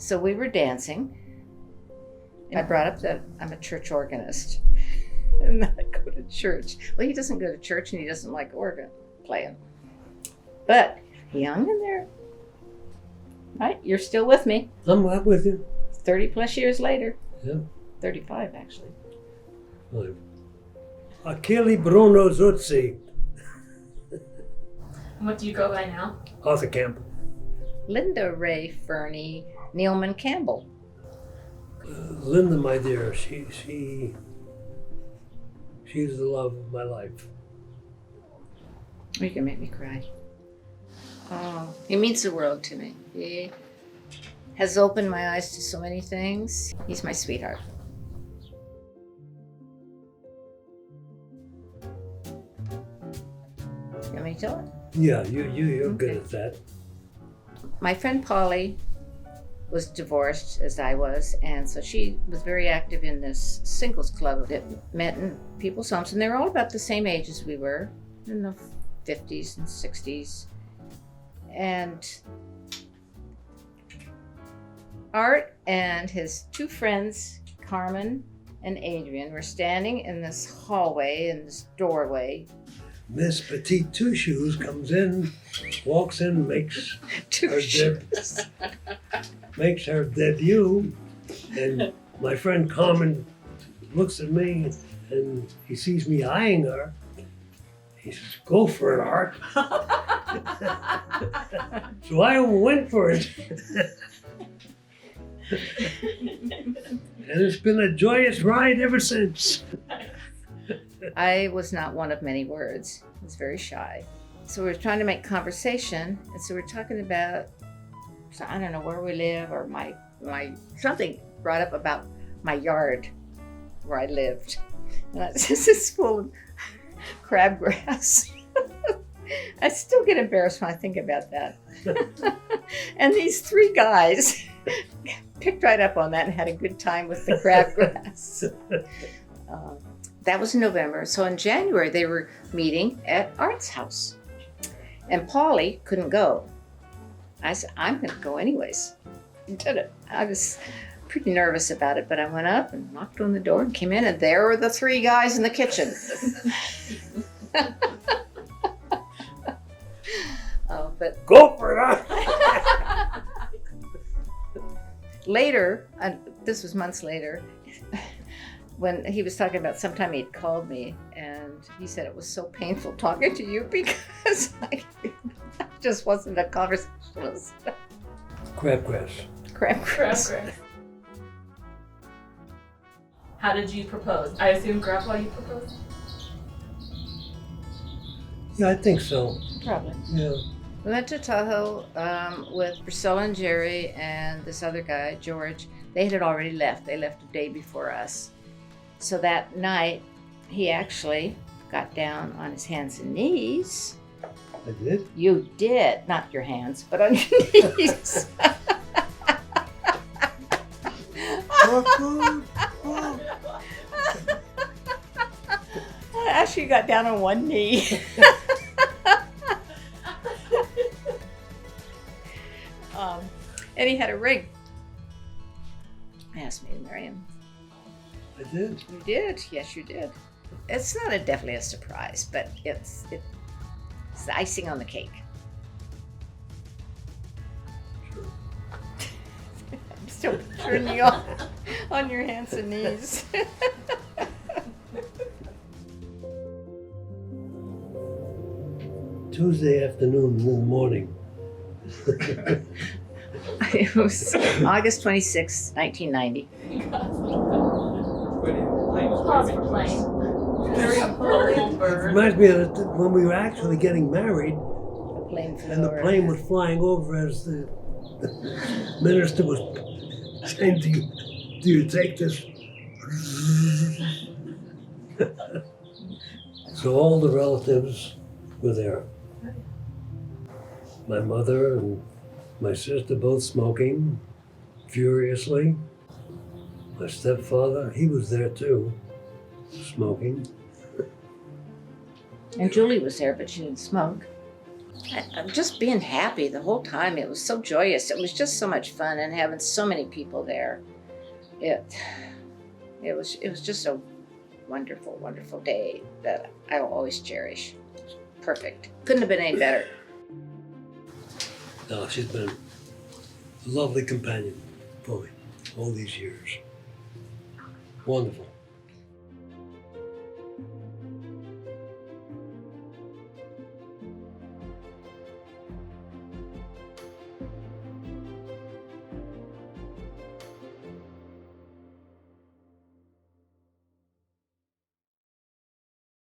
So we were dancing. And I brought up that I'm a church organist. And that I go to church. Well, he doesn't go to church and he doesn't like organ playing. But he hung in there. Right? You're still with me. I'm right with you. 30 plus years later. Yeah. 35, actually. Achille Bruno Zuzzi. What do you go by now? Arthur Campbell. Linda Ray Fernie Nealman Campbell. Linda, my dear, she's the love of my life. You can make me cry. Oh, he means the world to me. He has opened my eyes to so many things. He's my sweetheart. You want me to tell it? Yeah, you're Okay. good at that. My friend Polly was divorced as I was, and so she was very active in this singles club that met in people's homes, and they were all about the same age as we were, in the 50s and 60s. And Art and his two friends, Carmen and Adrian, were standing in this hallway, in this doorway. Miss Petite Two Shoes comes in, walks in, makes her debut, and my friend Carmen looks at me and he sees me eyeing her. He says, "Go for it, Art." So I went for it. And it's been a joyous ride ever since. I was not one of many words. I was very shy. So we were trying to make conversation, and so we're talking about, so I don't know where we live, or my something brought up about my yard where I lived. And this is full of crabgrass. I still get embarrassed when I think about that. And these three guys picked right up on that and had a good time with the crabgrass. That was in November. So in January, they were meeting at Art's house. And Polly couldn't go. I said, I'm going to go anyways. I did it. I was pretty nervous about it, but I went up and knocked on the door and came in, and there were the three guys in the kitchen. But Go for it! later, this was months later, when he was talking about sometime he'd called me, and he said it was so painful talking to you because I just wasn't a conversationalist. Crabgrass. Crabgrass. How did you propose? I assume Grandpa you proposed? Yeah, I think so. Probably. Yeah. We went to Tahoe with Priscilla and Jerry and this other guy, George. They had already left. They left a day before us. So that night, he actually got down on his hands and knees. I did? You did. Not your hands, but on your knees. Actually, got down on one knee. And he had a ring. He asked me to marry him. I did. You did? Yes, you did. It's not definitely a surprise, but it's the icing on the cake. Sure. I'm still picturing you on your hands and knees. Tuesday afternoon in the morning. It was August 26, 1990. Pause for playing. Very important It bird. reminds me of when we were actually getting married, The plane flew and the over. plane was flying over as the minister was saying, do you take this? So all the relatives were there. My mother and my sister both smoking furiously. My stepfather, he was there too, smoking. And Julie was there, but she didn't smoke. I'm just being happy the whole time. It was so joyous. It was just so much fun and having so many people there. It was just a wonderful, wonderful day that I will always cherish. Perfect. Couldn't have been any better. No, she's been a lovely companion for me all these years. Wonderful.